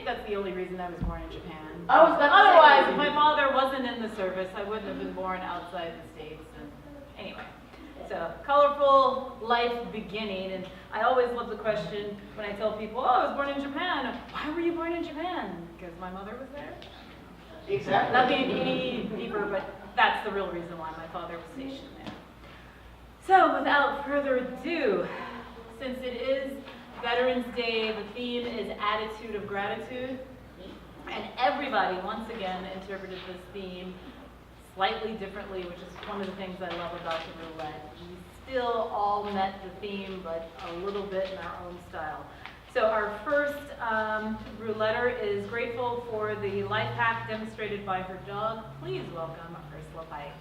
think that's the only reason I was born in Japan. I was about to say- Otherwise, if my father wasn't in the service, I wouldn't have been born outside the States. And anyway, so colorful life beginning. And I always love the question when I tell people, oh, I was born in Japan. Why were you born in Japan? Because my mother was there. Exactly. Nothing any deeper, but that's the real reason why my father was stationed there. So without further ado, since it is Veterans Day, the theme is attitude of gratitude. And everybody, once again, interpreted this theme slightly differently, which is one of the things I love about the roulette. We still all met the theme, but a little bit in our own style. So our first rouletter is grateful for the life hack demonstrated by her dog. Please welcome Ursula Pike.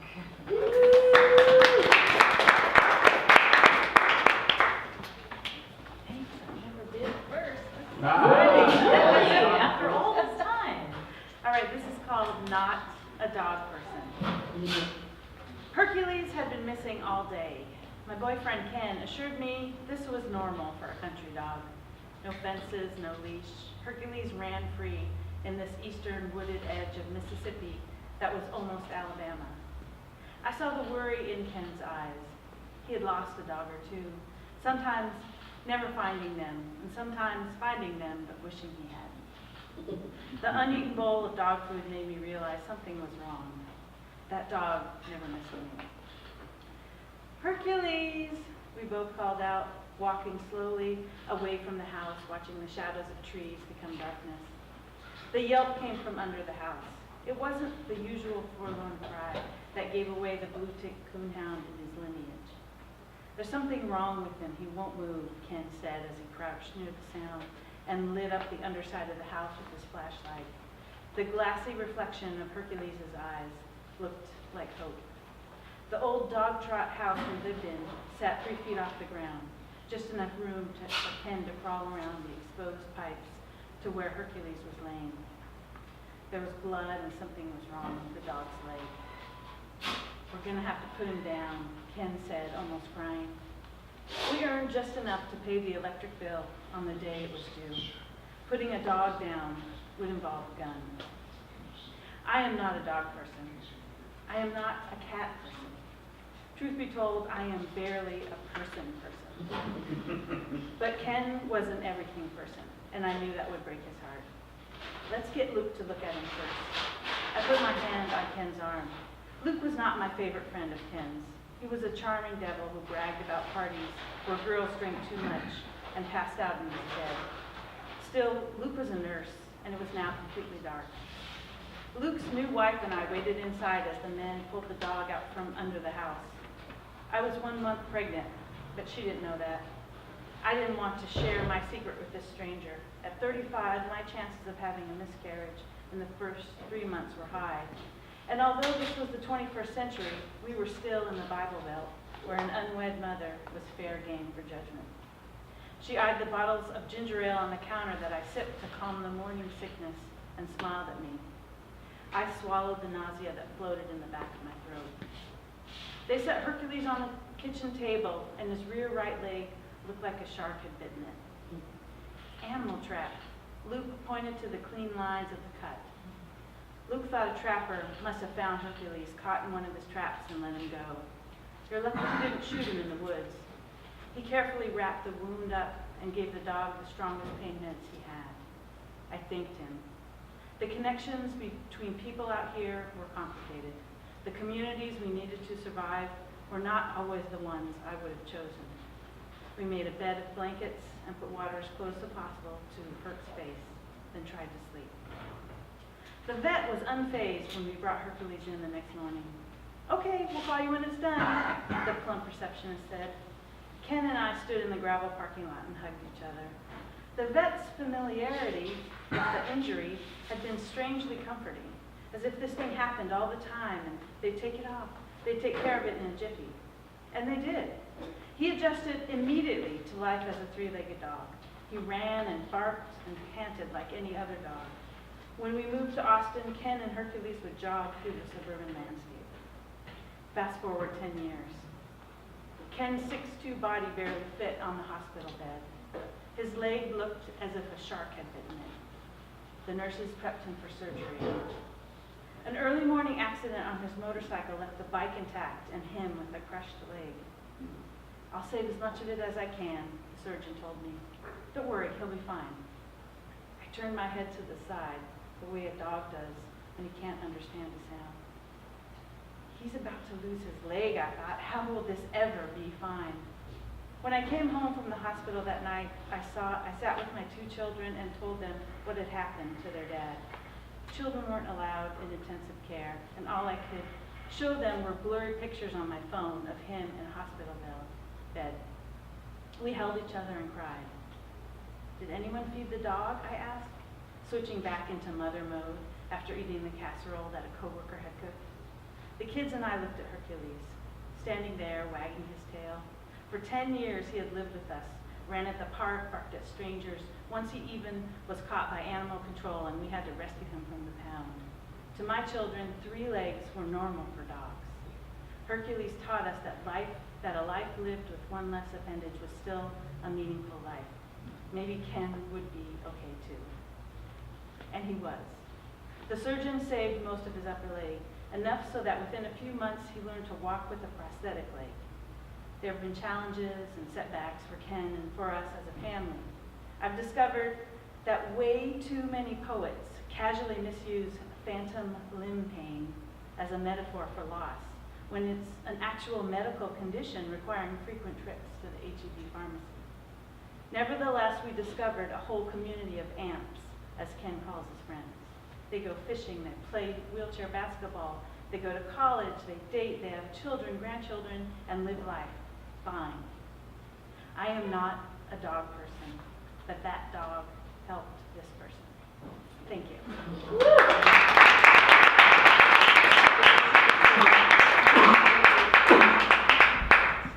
Thanks, I never did first. After all this time. All right, this is called Not a Dog Person. Hercules had been missing all day. My boyfriend Ken assured me this was normal for a country dog. No fences, no leash. Hercules ran free in this eastern wooded edge of Mississippi that was almost Alabama. I saw the worry in Ken's eyes. He had lost a dog or two, sometimes never finding them, and sometimes finding them but wishing he hadn't. The uneaten bowl of dog food made me realize something was wrong. That dog never missed me. Hercules, we both called out, walking slowly away from the house, watching the shadows of trees become darkness. The yelp came from under the house. It wasn't the usual forlorn cry that gave away the blue-tick coonhound in his lineage. There's something wrong with him. He won't move, Ken said as he crouched near the sound and lit up the underside of the house with his flashlight. The glassy reflection of Hercules' eyes looked like hope. The old dog trot house we lived in sat 3 feet off the ground, just enough room for Ken to crawl around the exposed pipes to where Hercules was laying. There was blood and something was wrong with the dog's leg. We're gonna have to put him down, Ken said, almost crying. We earned just enough to pay the electric bill on the day it was due. Putting a dog down would involve a gun. I am not a dog person. I am not a cat person. Truth be told, I am barely a person. But Ken was an everything person, and I knew that would break his heart. Let's get Luke to look at him first. I put my hand on Ken's arm. Luke was not my favorite friend of Ken's. He was a charming devil who bragged about parties where girls drank too much and passed out in his bed. Still, Luke was a nurse, and it was now completely dark. Luke's new wife and I waited inside as the men pulled the dog out from under the house. I was 1 month pregnant, but she didn't know that. I didn't want to share my secret with this stranger. At 35, my chances of having a miscarriage in the first 3 months were high. And although this was the 21st century, we were still in the Bible Belt, where an unwed mother was fair game for judgment. She eyed the bottles of ginger ale on the counter that I sipped to calm the morning sickness and smiled at me. I swallowed the nausea that floated in the back of my throat. They set Hercules on the kitchen table, and his rear right leg looked like a shark had bitten it. Animal trap. Luke pointed to the clean lines of the cut. Luke thought a trapper must have found Hercules caught in one of his traps and let him go. You're lucky he didn't shoot him in the woods. He carefully wrapped the wound up and gave the dog the strongest pain meds he had. I thanked him. The connections between people out here were complicated. The communities we needed to survive were not always the ones I would have chosen. We made a bed of blankets and put water as close as possible to Herc's face, then tried to sleep. The vet was unfazed when we brought Hercules in the next morning. Okay, we'll call you when it's done, the plump receptionist said. Ken and I stood in the gravel parking lot and hugged each other. The vet's familiarity with the injury had been strangely comforting, as if this thing happened all the time and they'd take it off. They'd take care of it in a jiffy. And they did. He adjusted immediately to life as a 3-legged dog. He ran and barked and panted like any other dog. When we moved to Austin, Ken and Hercules would jog through the suburban landscape. Fast forward 10 years. Ken's 6'2" body barely fit on the hospital bed. His leg looked as if a shark had bitten it. The nurses prepped him for surgery. An early morning accident on his motorcycle left the bike intact and him with a crushed leg. I'll save as much of it as I can, the surgeon told me. Don't worry, he'll be fine. I turned my head to the side, the way a dog does when he can't understand a sound. He's about to lose his leg, I thought. How will this ever be fine? When I came home from the hospital that night, I sat with my 2 children and told them what had happened to their dad. Children weren't allowed in intensive care, and all I could show them were blurry pictures on my phone of him in a hospital bed. We held each other and cried. Did anyone feed the dog? I asked, switching back into mother mode after eating the casserole that a coworker had cooked. The kids and I looked at Hercules, standing there wagging his tail. For 10 years he had lived with us, ran at the park, barked at strangers. Once he even was caught by animal control and we had to rescue him from the pound. To my children, 3 legs were normal for dogs. Hercules taught us that a life lived with 1 less appendage was still a meaningful life. Maybe Ken would be okay too. And he was. The surgeon saved most of his upper leg, enough so that within a few months he learned to walk with a prosthetic leg. There have been challenges and setbacks for Ken and for us as a family. I've discovered that way too many poets casually misuse phantom limb pain as a metaphor for loss, when it's an actual medical condition requiring frequent trips to the H-E-B pharmacy. Nevertheless, we discovered a whole community of amps, as Ken calls his friends. They go fishing, they play wheelchair basketball, they go to college, they date, they have children, grandchildren, and live life fine. I am not a dog person, but that dog helped this person.